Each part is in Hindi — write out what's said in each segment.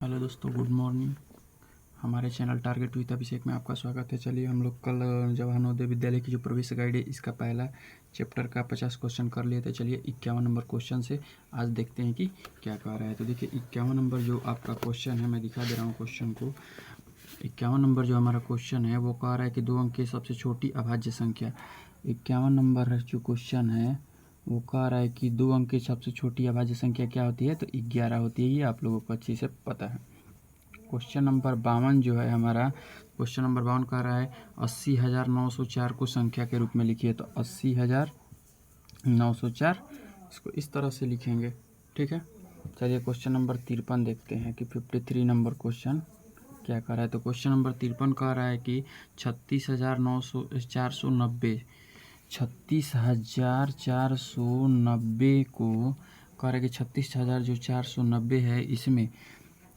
हेलो दोस्तों, गुड मॉर्निंग। हमारे चैनल टारगेट विद अभिषेक में आपका स्वागत है। चलिए, हम लोग कल जवाहर नवोदय विद्यालय की जो प्रवेश गाइड है इसका पहला चैप्टर का 50 क्वेश्चन कर लिए थे। चलिए 51 नंबर क्वेश्चन से आज देखते हैं कि क्या कह रहा है। तो देखिए 51 नंबर जो आपका क्वेश्चन है, मैं दिखा दे रहा हूँ क्वेश्चन को। 51 नंबर जो हमारा क्वेश्चन है वो कह रहा है कि 2 अंक की सबसे छोटी अभाज्य संख्या। 51 नंबर जो क्वेश्चन है वो कह रहा है कि 2 अंक की सबसे छोटी अभाज्य संख्या क्या होती है, तो 11 होती है। ये आप लोगों को अच्छी से पता है। क्वेश्चन नंबर 52 जो है हमारा, क्वेश्चन नंबर 52 कह रहा है 80,904 को संख्या के रूप में लिखिए। तो 80,904 इसको इस तरह से लिखेंगे, ठीक है। चलिए क्वेश्चन नंबर 53 देखते हैं कि 53 नंबर क्वेश्चन क्या कह रहा है। तो क्वेश्चन नंबर 53 कह रहा है कि 36,490 को कह रहा है कि 36,490 है, इसमें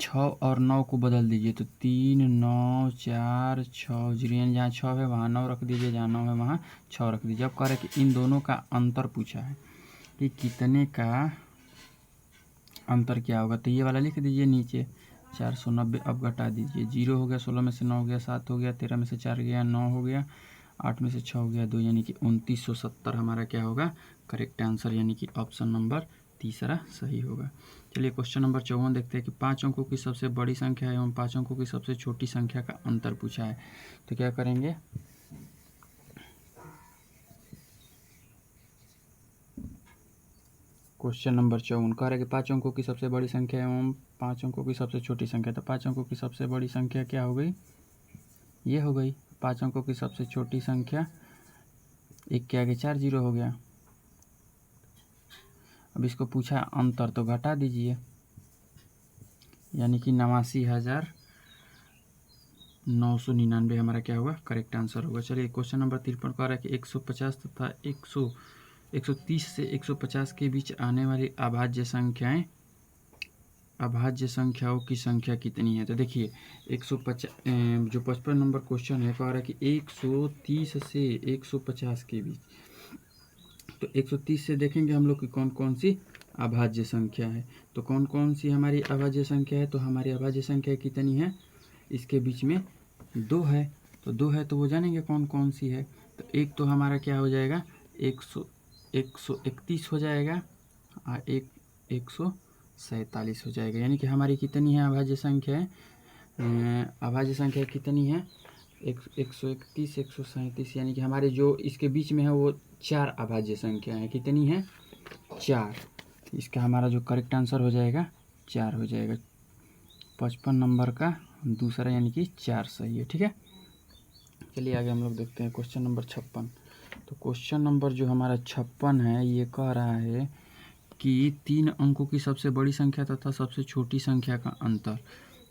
6 और 9 को बदल दीजिए। तो 3, 9, 4, 6 जीरो, जहाँ 6 है वहाँ 9 रख दीजिए, जहाँ 9 है वहाँ 6 रख दीजिए। अब कह रहा है कि इन दोनों का अंतर पूछा है कि कितने का अंतर क्या होगा। तो ये वाला लिख दीजिए नीचे 490। अब घटा दीजिए, 0 हो गया, 16 में से 9 हो गया, 7 हो गया, 13 में से 4 गया, 9 हो गया, 8 में से 6 हो गया, 2, यानी कि 2970 हमारा क्या होगा, करेक्ट आंसर, यानी कि ऑप्शन नंबर तीसरा सही होगा। चलिए क्वेश्चन नंबर 54 देखते हैं कि 5 अंकों की सबसे बड़ी संख्या एवं 5 अंकों की सबसे छोटी संख्या का अंतर पूछा है। तो क्या करेंगे, क्वेश्चन नंबर 54 कह रहा है कि 5 अंकों की सबसे बड़ी संख्या एवं 5 अंकों की सबसे छोटी संख्या। तो 5 अंकों की सबसे बड़ी संख्या क्या हो गई, ये हो गई। 5 अंकों की सबसे छोटी संख्या, एक के आगे 4 जीरो हो गया। अब इसको पूछा अंतर, तो घटा दीजिए, यानी कि 89,999 हमारा क्या होगा, करेक्ट आंसर होगा। चलिए क्वेश्चन नंबर 53 कह रहा है कि 150 तथा 130 से 150 के बीच आने वाली अभाज्य संख्याओं की संख्या कितनी है। तो देखिए 150 जो 55 नंबर क्वेश्चन है कह रहा है कि 130 से 150 के बीच। तो 130 से देखेंगे हम लोग कि कौन कौन सी अभाज्य संख्या है। तो कौन कौन सी हमारी अभाज्य संख्या है, तो हमारी अभाज्य संख्या कितनी है, इसके बीच में 2 है। तो 2 है तो वो जानेंगे कौन कौन सी है। तो एक तो हमारा क्या हो जाएगा, 131 हो जाएगा और एक 147 हो जाएगा। यानी कि हमारी कितनी है अभाज्य संख्या है, अभाज्य संख्या कितनी है, 131, 137, यानी कि हमारे जो इसके बीच में है वो 4 अभाज्य संख्या है। कितनी है, 4। इसका हमारा जो करेक्ट आंसर हो जाएगा 4 हो जाएगा। 55 नंबर का दूसरा यानी कि 4 सही है, ठीक है। चलिए आगे हम लोग देखते हैं क्वेश्चन नंबर 56। तो क्वेश्चन नंबर जो हमारा 56 है ये कह रहा है कि 3 अंकों की सबसे बड़ी संख्या तथा सबसे छोटी संख्या का अंतर।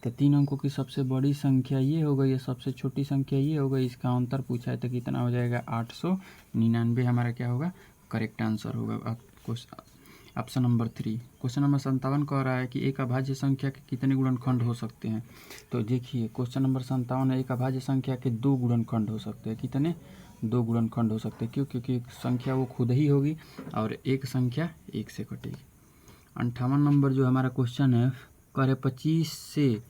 तो 3 अंकों की सबसे बड़ी संख्या ये हो गई, सबसे छोटी संख्या ये हो गई, इसका अंतर पूछा है तो कितना हो जाएगा, 899 हमारा क्या होगा, करेक्ट आंसर होगा। Option number 3। क्वेश्चन नंबर 57 कह रहा है कि एक अभाज्य संख्या के कितने गुणनखंड हो सकते हैं। तो देखिए क्वेश्चन नंबर 57 है, एक अभाज्य संख्या के 2 गुणनखंड हो सकते हैं। कितने, 2 गुणनखंड हो सकते हैं। क्यों, क्योंकि एक संख्या वो खुद ही होगी और एक संख्या 1 से कटेगी। 58 नंबर जो हमारा क्वेश्चन है कह रहे 25 से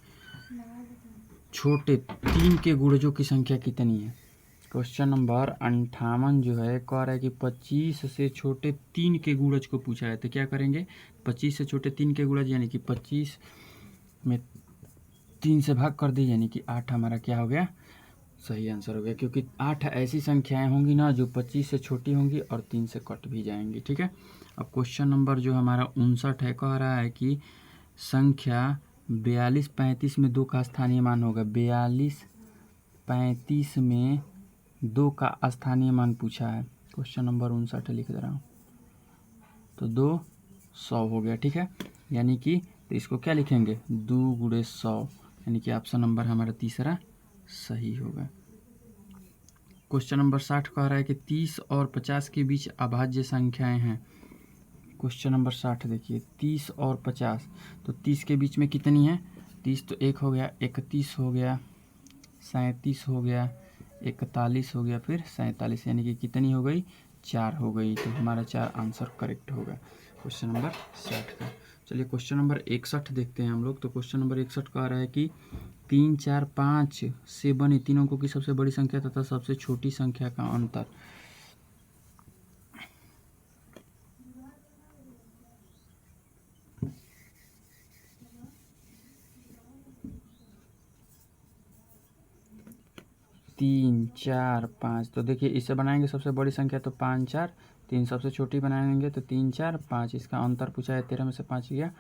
छोटे 3 के गुणजों की संख्या कितनी है। क्वेश्चन नंबर 58 जो है कह रहा है कि 25 से छोटे 3 के गुणज को पूछा है। तो क्या करेंगे, 25 से छोटे 3 के गुणज यानी कि 25 में 3 से भाग कर दी, यानी कि 8 हमारा क्या हो गया, सही आंसर हो गया। क्योंकि 8 ऐसी संख्याएं होंगी ना जो 25 से छोटी होंगी और 3 से कट भी जाएंगी, ठीक है। अब क्वेश्चन नंबर जो हमारा 59 है कह रहा है कि संख्या 42, 35 में 2 का स्थानीय मान होगा। 42, 35 में 2 का स्थानीय मान पूछा है। क्वेश्चन नंबर 59 लिख दे रहा हूँ। तो 2 100 हो गया, ठीक है। यानी कि तो इसको क्या लिखेंगे, 2 गुणे 100, यानी कि ऑप्शन नंबर हमारा तीसरा सही होगा। क्वेश्चन नंबर 60 कह रहा है कि 30 और 50 के बीच अभाज्य संख्याएं हैं। क्वेश्चन नंबर 60 देखिए, 30 और 50। तो 30 के बीच में कितनी है, 30 तो 1 हो गया, 31 हो गया, 37 हो गया, 41 हो गया, फिर 47, यानी कि कितनी हो गई, 4 हो गई। तो हमारा 4 आंसर करेक्ट होगा क्वेश्चन नंबर 60 का। चलिए क्वेश्चन नंबर 61 देखते हैं हम लोग। तो क्वेश्चन नंबर 61 कह रहा है कि 3, 4, 5 से बने 3 अंकों की सबसे बड़ी संख्या तथा सबसे छोटी संख्या का अंतर। तीन, चार, पाँच, तो देखिए इससे बनाएंगे सबसे बड़ी संख्या तो 5, 4, 3 सबसे छोटी बनाएंगे तो 3, 4, 5। इसका अंतर पूछा है, 13 में से 5 गया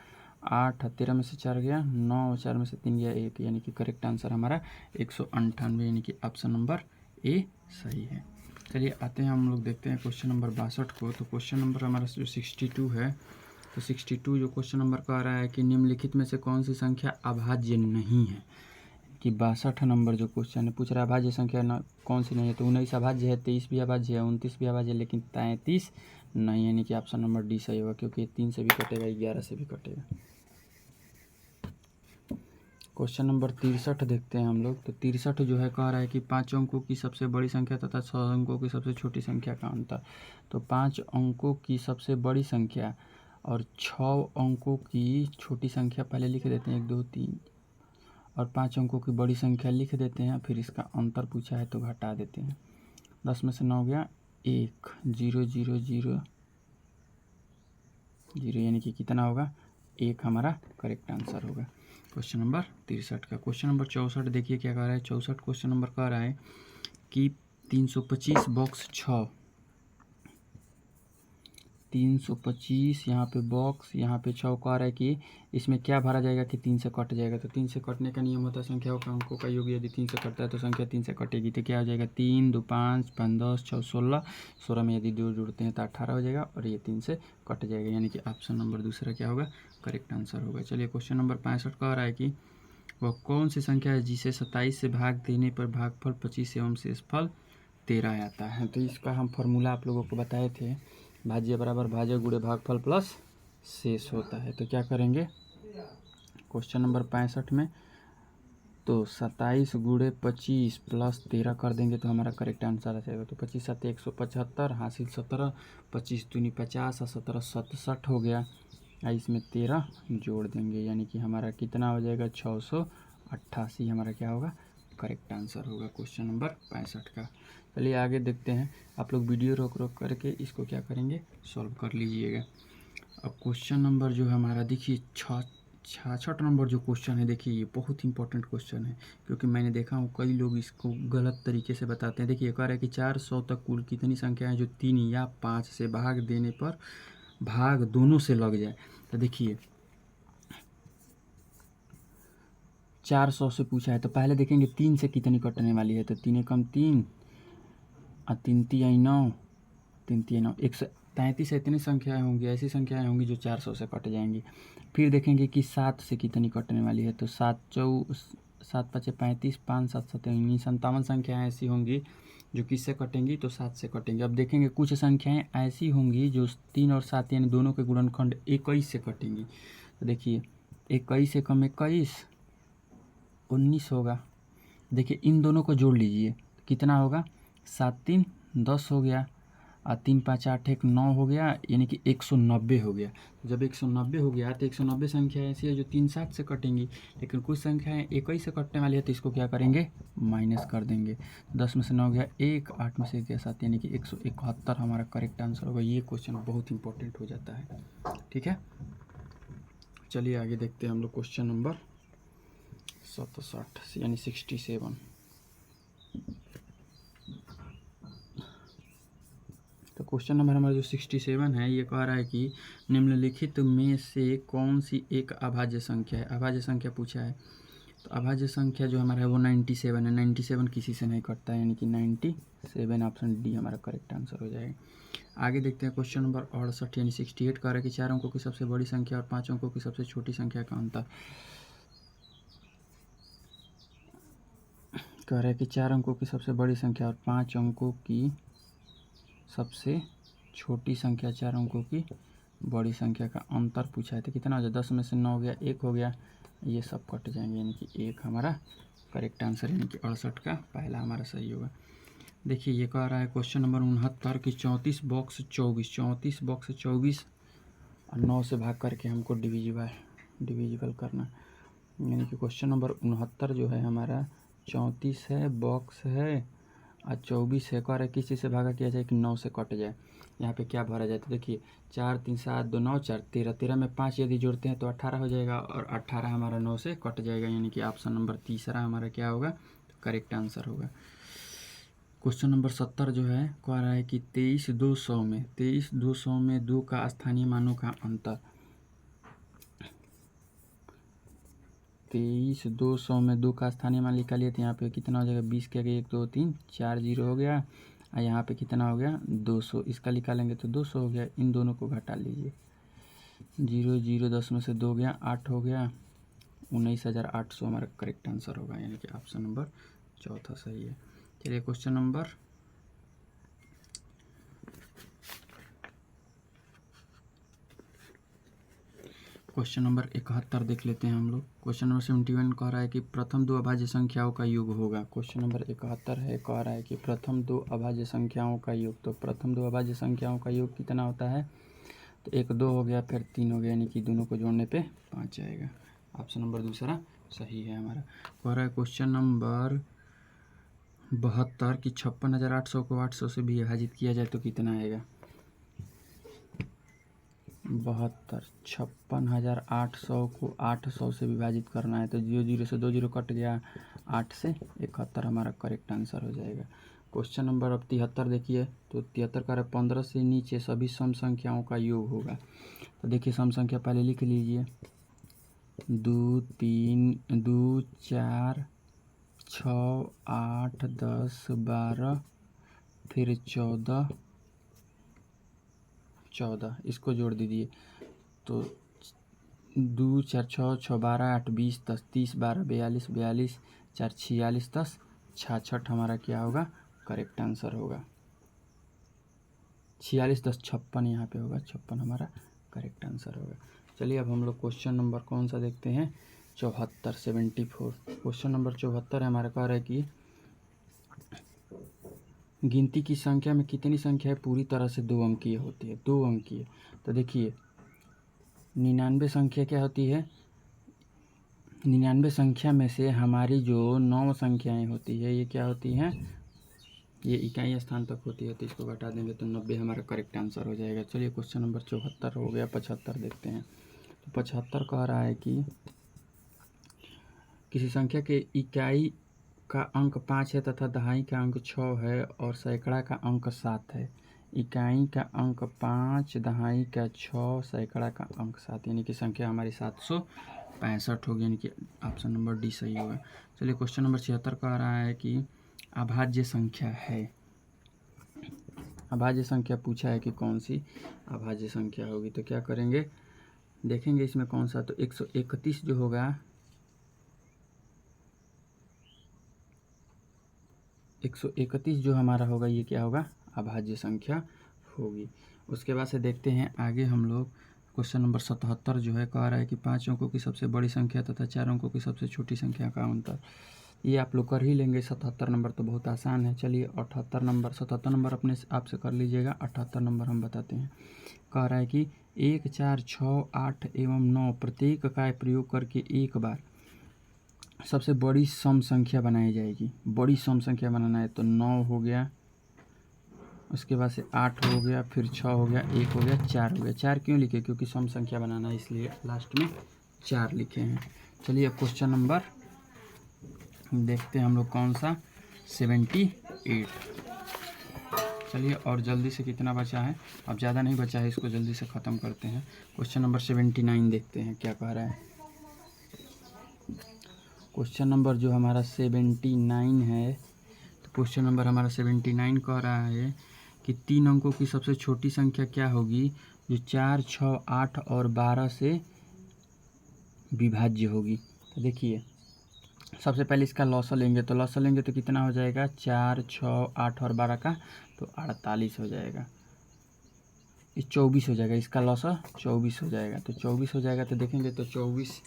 8, 13 में से 4 गया 9, 4 में से 3 गया 1, यानी कि करेक्ट आंसर हमारा 198, यानी कि ऑप्शन नंबर ए सही है। चलिए आते हैं हम लोग देखते हैं क्वेश्चन नंबर 62 को। तो क्वेश्चन नंबर हमारा जो 62 है, तो 62 जो क्वेश्चन नंबर कह रहा है कि निम्नलिखित में से कौन सी संख्या अभाज्य नहीं है। कि 62 नंबर जो क्वेश्चन है पूछ रहा है अभाज्य संख्या न कौन सी नहीं है। तो 19 अभाज्य है, 23 भी अभाज्य है, 29 भी अभाज्य है, लेकिन 33 नहीं, यानी कि ऑप्शन नंबर डी सही होगा, क्योंकि 3 से भी कटेगा, 11 से भी कटेगा। क्वेश्चन नंबर 63 देखते हैं हम लोग। तो 63 जो है कह रहा है कि 5 अंकों की सबसे बड़ी संख्या तथा 6 अंकों की सबसे छोटी संख्या का अंतर। तो 5 अंकों की सबसे बड़ी संख्या और 6 अंकों की छोटी संख्या पहले लिख देते हैं, 1, 2, 3, और 5 अंकों की बड़ी संख्या लिख देते हैं, फिर इसका अंतर पूछा है तो घटा देते हैं। 10 में से 9 गया 1, 0, 0, 0, 0, यानी कि कितना होगा 1 हमारा करेक्ट आंसर होगा क्वेश्चन नंबर 63 का। क्वेश्चन नंबर 64 देखिए क्या कह रहा है। 64 क्वेश्चन नंबर कह रहा है कि 325 बॉक्स 6, 325 यहाँ पे बॉक्स, यहाँ पे 6 कह रहा है कि इसमें क्या भरा जाएगा कि 3 से कट जाएगा। तो 3 से कटने का नियम होता है संख्याओं का अंकों का योग, यदि 3 से कटता है तो संख्या 3 से कटेगी। तो क्या हो जाएगा 3, 2, 5, 5, 10, 6, 16, 16 में यदि 2 जुड़ते हैं तो 18 हो जाएगा, और ये 3 से कट जाएगा, यानी कि ऑप्शन नंबर दूसरा क्या होगा करेक्ट आंसर होगा। चलिए क्वेश्चन नंबर 65 कह रहा है कि वह कौन सी संख्या है जिसे 27 से भाग देने पर भागफल 25 एवं शेषफल 13 आता है। तो इसका हम फॉर्मूला आप लोगों को बताए थे, भाज्य बराबर भाज्य गुणे भागफल प्लस शेष होता है। तो क्या करेंगे क्वेश्चन नंबर 65 में, तो 27 गुणे 25 प्लस 13 कर देंगे तो हमारा करेक्ट आंसर आ जाएगा। तो 25 7 175 हासिल 17, 25 दूनी 50 और 17 67 हो गया, इसमें 13 जोड़ देंगे, यानी कि हमारा कितना हो जाएगा 688 हमारा क्या होगा करेक्ट आंसर होगा क्वेश्चन नंबर 65 का। चलिए आगे देखते हैं। आप लोग वीडियो रोक रोक करके इसको क्या करेंगे सॉल्व कर लीजिएगा। अब क्वेश्चन नंबर जो है हमारा देखिए 66 नंबर जो क्वेश्चन है, देखिए ये बहुत इंपॉर्टेंट क्वेश्चन है, क्योंकि मैंने देखा हूँ कई लोग इसको गलत तरीके से बताते हैं। देखिए कह रहा है कि 400 तक कुल कितनी संख्या है जो 3 या 5 से भाग देने पर भाग दोनों से लग जाए। तो देखिए 400 से पूछा है, तो पहले देखेंगे 3 से कितनी कटने वाली है। तो 3 एकम 3 और 3 तिहाई 9, 3 तिहाई 9, 133 इतनी संख्याएँ होंगी, ऐसी संख्याएँ होंगी जो 400 से कट जाएंगी। फिर देखेंगे कि 7 से कितनी कटने वाली है। तो 7 5 35, 5 7 17 57 संख्याएँ ऐसी होंगी जो किससे कटेंगी तो 7 से कटेंगी। अब देखेंगे कुछ संख्याएँ ऐसी होंगी जो 3 और 7 यानी दोनों के गुणनखंड 21 से कटेंगी। तो देखिए 21 एकम 21, 19 होगा। देखिए इन दोनों को जोड़ लीजिए कितना होगा 7 3 10 हो गया, और 3 5 8 1 9 हो गया, यानी कि 190 हो गया। जब 190 हो गया तो 190 संख्या ऐसी है जो 3 7 से कटेंगी, लेकिन कुछ संख्याएँ 21 से कटने वाली है, तो इसको क्या करेंगे माइनस कर देंगे। 10 में से 9 गया 1, 8 में से गया 7, यानी कि 171 हमारा करेक्ट आंसर होगा। ये क्वेश्चन बहुत इंपॉर्टेंट हो जाता है, ठीक है। चलिए आगे देखते हैं हम लोग क्वेश्चन नंबर 67 यानी 67। तो क्वेश्चन नंबर हमारा जो 67 है ये कह रहा है कि निम्नलिखित में से कौन सी एक अभाज्य संख्या है। अभाज्य संख्या पूछा है, तो अभाज्य संख्या जो हमारा है वो 97 है। 97 किसी से नहीं कटता है, यानी कि 97 ऑप्शन डी हमारा करेक्ट आंसर हो जाएगा। आगे देखते हैं क्वेश्चन नंबर 68 यानी 68 कह रहा है कि 4 अंकों की सबसे बड़ी संख्या और 5 अंकों की सबसे छोटी संख्या का अंतर। कह रहा है कि 4 अंकों की सबसे बड़ी संख्या और 5 अंकों की सबसे छोटी संख्या 4 अंकों की बड़ी संख्या का अंतर पूछा है। तो कितना हो जाए 10 में से 9 हो गया 1 हो गया, ये सब कट जाएंगे, यानी कि 1 हमारा करेक्ट आंसर, यानी कि 68 का पहला हमारा सही होगा। देखिए ये कह रहा है क्वेश्चन नंबर 69 की 34 बॉक्स 24, 34 बॉक्स 24 और 9 से भाग करके हमको डिविजिबल करना, यानी कि क्वेश्चन नंबर 69 जो है हमारा 34 है, बॉक्स है और 24 है। कह रहा है किस चीज़ से भागा किया जाए कि 9 से कट जाए। यहाँ पे क्या भरा जाए तो देखिए 4 3 7 2 9 4 13, 13 में 5 यदि जोड़ते हैं तो 18 हो जाएगा और 18 हमारा 9 से कट जाएगा, यानी कि ऑप्शन नंबर तीसरा हमारा क्या होगा, करेक्ट आंसर होगा। क्वेश्चन नंबर 70 जो है कह रहा है कि 23 200 में 2 का स्थानीय मानों का अंतर। 23 200 में 2 का स्थानीय मान निकालिए तो यहाँ पे कितना हो जाएगा, 20 के आगे 1 2 3 4 जीरो हो गया और यहाँ पे कितना हो गया 200, इसका निकालेंगे तो 200 हो गया। इन दोनों को घटा लीजिए, 0 0 10 में से 2 गया 8 हो गया, 19,800 हमारा करेक्ट आंसर होगा, यानी कि ऑप्शन नंबर चौथा सही है। चलिए क्वेश्चन नंबर 71 देख लेते हैं हम लोग। क्वेश्चन नंबर 71 कह रहा है कि प्रथम 2 अभाज्य संख्याओं का योग होगा। क्वेश्चन नंबर 71 है, कह रहा है कि प्रथम 2 अभाज्य संख्याओं का योग। तो प्रथम 2 अभाज्य संख्याओं का योग कितना होता है, तो 1 2 हो गया, फिर 3 हो गया, यानी कि दोनों को जोड़ने पे 5 आएगा। ऑप्शन नंबर दूसरा सही है हमारा। कह रहा है क्वेश्चन नंबर 72 कि 56,800 को 800 से भी विभाजित किया जाए तो कितना आएगा। 72 56,800 को 800 से विभाजित करना है तो 0 0 से 2 0 कट गया, 8 से 71 हमारा करेक्ट आंसर हो जाएगा। क्वेश्चन नंबर अब 73 देखिए, तो 73 का 15 से नीचे सभी सम संख्याओं का योग होगा। तो देखिए सम संख्या पहले लिख लीजिए, 2 3 2 4 6 8 10 12 फिर 14 14, इसको जोड़ दीजिए तो 2 4 6 6 12 8 20 10 30 12 42 42 4 46 10 66 हमारा क्या होगा, करेक्ट आंसर होगा। 46 10 56 यहाँ पे होगा, 56 हमारा करेक्ट आंसर होगा। चलिए अब हम लोग क्वेश्चन नंबर कौन सा देखते हैं, 74 74। क्वेश्चन नंबर 74 है हमारा, कह रहा है कि गिनती की संख्या में कितनी संख्याएं पूरी तरह से 2 अंकीय होती है, 2 अंकीय। तो देखिए 99 संख्या क्या होती है, 99 संख्या में से हमारी जो 9 संख्याएं होती है ये क्या होती हैं, ये इकाई स्थान तक होती है, तो इसको घटा देंगे तो 90 हमारा करेक्ट आंसर हो जाएगा। चलिए क्वेश्चन नंबर 74 हो गया। 75 देखते हैं। तो 75 कह रहा है कि किसी संख्या के इकाई का अंक 5 है तथा दहाई का अंक 6 है और सैकड़ा का अंक 7 है। इकाई का अंक 5, दहाई का 6, सैकड़ा का अंक 7, यानी कि संख्या हमारी 765 होगी, यानी कि ऑप्शन नंबर डी सही होगा। चलिए क्वेश्चन नंबर 76 कह रहा है कि अभाज्य संख्या है। अभाज्य संख्या पूछा है कि कौन सी अभाज्य संख्या होगी, तो क्या करेंगे देखेंगे इसमें कौन सा, तो 131 जो होगा 131 जो हमारा होगा ये क्या होगा, अभाज्य संख्या होगी। उसके बाद से देखते हैं आगे हम लोग क्वेश्चन नंबर 77 जो है, कह रहा है कि 5 अंकों की सबसे बड़ी संख्या तथा 4 अंकों की सबसे छोटी संख्या का अंतर। ये आप लोग कर ही लेंगे। 77 नंबर तो बहुत आसान है। चलिए 78 नंबर, 77 नंबर अपने आप से कर लीजिएगा, 78 नंबर हम बताते हैं। कह रहा है कि 1 4 6 8 एवं 9 प्रत्येक का प्रयोग करके एक बार सबसे बड़ी सम संख्या बनाई जाएगी। बड़ी सम संख्या बनाना है तो 9 हो गया, उसके बाद से 8 हो गया, फिर 6 हो गया, 1 हो गया, 4 हो गया। 4 क्यों लिखे, क्योंकि सम संख्या बनाना है इसलिए लास्ट में 4 लिखे हैं। चलिए अब क्वेश्चन नंबर देखते हैं हम लोग कौन सा, 78। चलिए और जल्दी से कितना बचा है, अब ज़्यादा नहीं बचा है, इसको जल्दी से ख़त्म करते हैं। क्वेश्चन नंबर 79 देखते हैं क्या कह रहा है। क्वेश्चन नंबर जो हमारा 79 है, तो क्वेश्चन नंबर हमारा 79 कह रहा है कि 3 अंकों की सबसे छोटी संख्या क्या होगी जो 4 6 8 और 12 से विभाज्य होगी। तो देखिए सबसे पहले इसका लॉसा लेंगे, तो लॉसा लेंगे तो कितना हो जाएगा, 4 6 8 और 12 का तो 48 हो जाएगा, ये 24 हो जाएगा। इसका लॉसा 24 हो जाएगा, तो 24 हो जाएगा। तो देखेंगे तो 24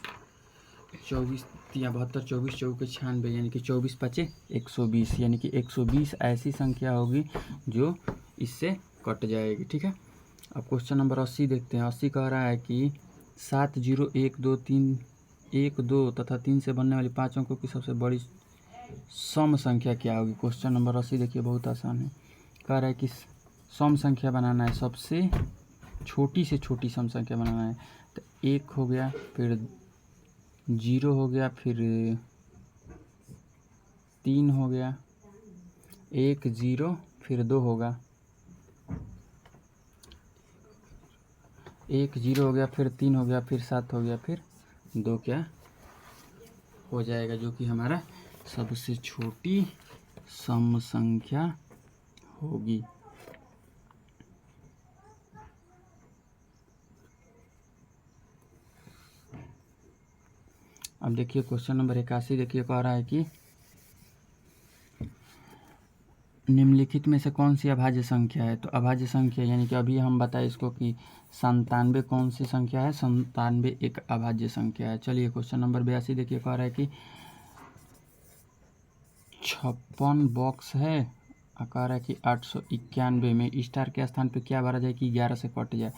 24 या 72 24 चौके 96, यानी कि 24 पचे 120, यानी कि 120 ऐसी संख्या होगी जो इससे कट जाएगी। ठीक है, अब क्वेश्चन नंबर 80 देखते हैं। 80 कह रहा है कि 7 0 1 2 3 1 2 तथा 3 से बनने वाली 5 अंकों की सबसे बड़ी सम संख्या क्या होगी। क्वेश्चन नंबर 80 देखिए बहुत आसान है। कह रहा है कि सम संख्या बनाना है, सबसे छोटी से छोटी सम संख्या बनाना है। तो 1 हो गया, फिर 0 हो गया, फिर 3 हो गया, 1 0 फिर 2 होगा, 1 0 हो गया, फिर 3 हो गया, फिर 7 हो गया, फिर 2 क्या हो जाएगा, जो कि हमारा सबसे छोटी सम संख्या होगी। अब देखिए क्वेश्चन नंबर 81 देखिए कह रहा है कि निम्नलिखित में से कौन सी अभाज्य संख्या है। तो अभाज्य संख्या यानी कि अभी हम बताए इसको कि 97 कौन सी संख्या है, 97 एक अभाज्य संख्या है। चलिए क्वेश्चन नंबर 82 देखिए कह रहा है कि 56 बॉक्स है, कह रहा है कि 891 में स्टार के स्थान पे क्या भरा जाए कि 11 से कट जाए।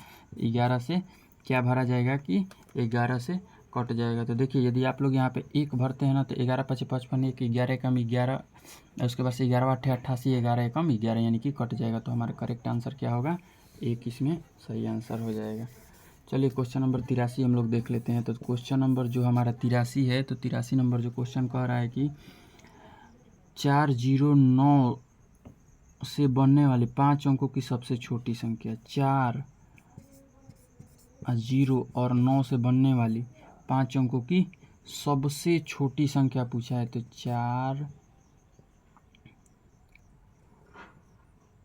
11 से क्या भरा जाएगा कि 11 से कट जाएगा। तो देखिए यदि आप लोग यहाँ पे 1 भरते हैं ना तो 11 5 55, 1 11 कम 11, उसके बाद से 11 8 88, 11 कम 11 यानी कि कट जाएगा। तो हमारा करेक्ट आंसर क्या होगा, 1 इसमें सही आंसर हो जाएगा। चलिए क्वेश्चन नंबर 83 हम लोग देख लेते हैं। तो क्वेश्चन नंबर जो हमारा 83 है, तो 83 नंबर जो क्वेश्चन कह रहा है कि 409 से बनने वाले 5 अंकों की सबसे छोटी संख्या। 4 0 और 9 से बनने वाली 5 अंकों की सबसे छोटी संख्या पूछा है। तो 4,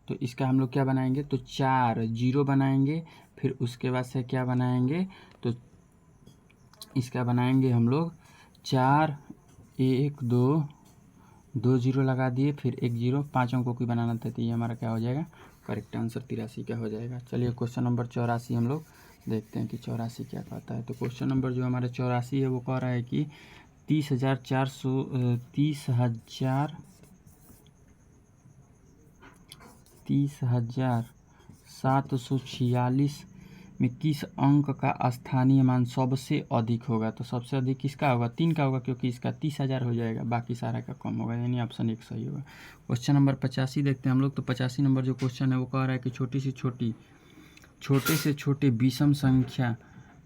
तो इसका हम लोग क्या बनाएंगे, तो 4 0 बनाएंगे, फिर उसके बाद से क्या बनाएंगे, तो इसका बनाएंगे हम लोग 4 1 2 2 0 लगा दिए, फिर 1 0, 5 अंकों की बनाना था। तो ये हमारा क्या हो जाएगा, करेक्ट आंसर 83 का हो जाएगा। चलिए क्वेश्चन नंबर 84 हम लोग देखते हैं कि 84 क्या कहता है। तो क्वेश्चन नंबर जो हमारा 84 है वो कह रहा है कि 30,746 में किस अंक का स्थानीय मान सबसे अधिक होगा। तो सबसे अधिक किसका होगा, 3 का होगा, क्योंकि इसका 30,000 हो जाएगा, बाकी सारा का कम होगा, यानी ऑप्शन 1 सही होगा। क्वेश्चन नंबर 85 देखते हैं हम लोग। तो 85 नंबर जो क्वेश्चन है वो कह रहा है कि छोटे से छोटे विषम संख्या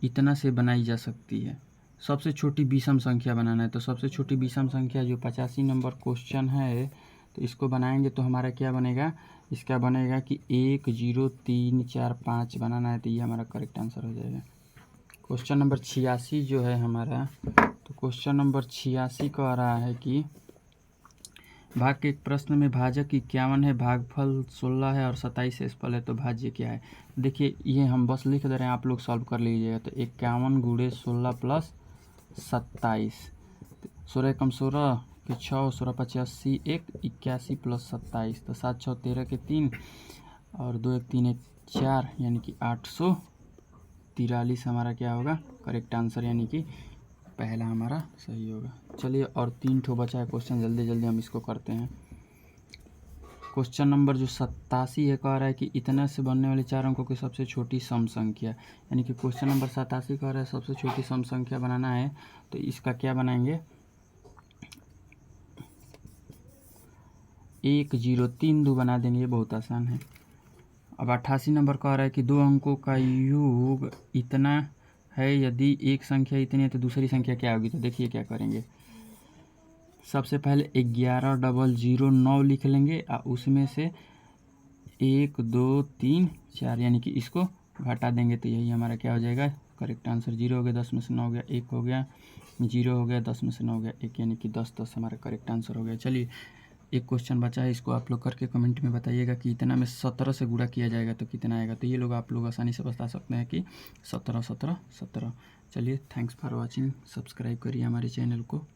इतना से बनाई जा सकती है। सबसे छोटी विषम संख्या बनाना है। तो सबसे छोटी विषम संख्या जो 85 नंबर क्वेश्चन है, तो इसको बनाएंगे तो हमारा क्या बनेगा, इसका बनेगा कि 1 0 3 4 5 बनाना है। तो ये हमारा करेक्ट आंसर हो जाएगा। क्वेश्चन नंबर 86 जो है हमारा, तो क्वेश्चन नंबर 86 कह रहा है कि भाग के एक प्रश्न में भाजक 51 है, भागफल 16 है और 27 शेषफल है, तो भाज्य क्या है। देखिए ये हम बस लिख दे रहे हैं, आप लोग सॉल्व कर लीजिएगा। तो 51 × 16 + 27, 16 कम 16 के 6, 16 5 80, 1 81 + 27, तो 7 6 13 के 3 और 2 1 3 1 4, यानी कि 843 हमारा क्या होगा, करेक्ट आंसर, यानी कि पहला हमारा सही होगा। चलिए और 3 ठो बचा है क्वेश्चन, जल्दी जल्दी हम इसको करते हैं। क्वेश्चन नंबर जो 87 है कह रहा है कि इतना से बनने वाले 4 अंकों की सबसे छोटी सम संख्या, यानी कि क्वेश्चन नंबर 87 कह रहा है सबसे छोटी सम संख्या बनाना है। तो इसका क्या बनाएंगे, 1 0 3 2 बना देंगे, ये बहुत आसान है। अब 88 नंबर कह रहा है कि 2 अंकों का योग इतना है, यदि एक संख्या इतनी है तो दूसरी संख्या क्या होगी। तो देखिए क्या करेंगे, सबसे पहले 11 0 0 9 लिख लेंगे और उसमें से 1 2 3 4, यानी कि इसको घटा देंगे। तो यही हमारा क्या हो जाएगा, करेक्ट आंसर। 0 हो गया, 10 में से 9 हो गया, 1 हो गया, 0 हो गया, 10 में से 9 हो गया, 1, यानी कि 10 10 हमारा करेक्ट आंसर हो गया। चलिए एक क्वेश्चन बचा है, इसको आप लोग करके कमेंट में बताइएगा कि इतना में 17 से गुणा किया जाएगा तो कितना आएगा। तो ये लोग आप लोग आसानी से बता सकते हैं कि 17 17 17। चलिए थैंक्स फॉर वॉचिंग, सब्सक्राइब करिए हमारे चैनल को।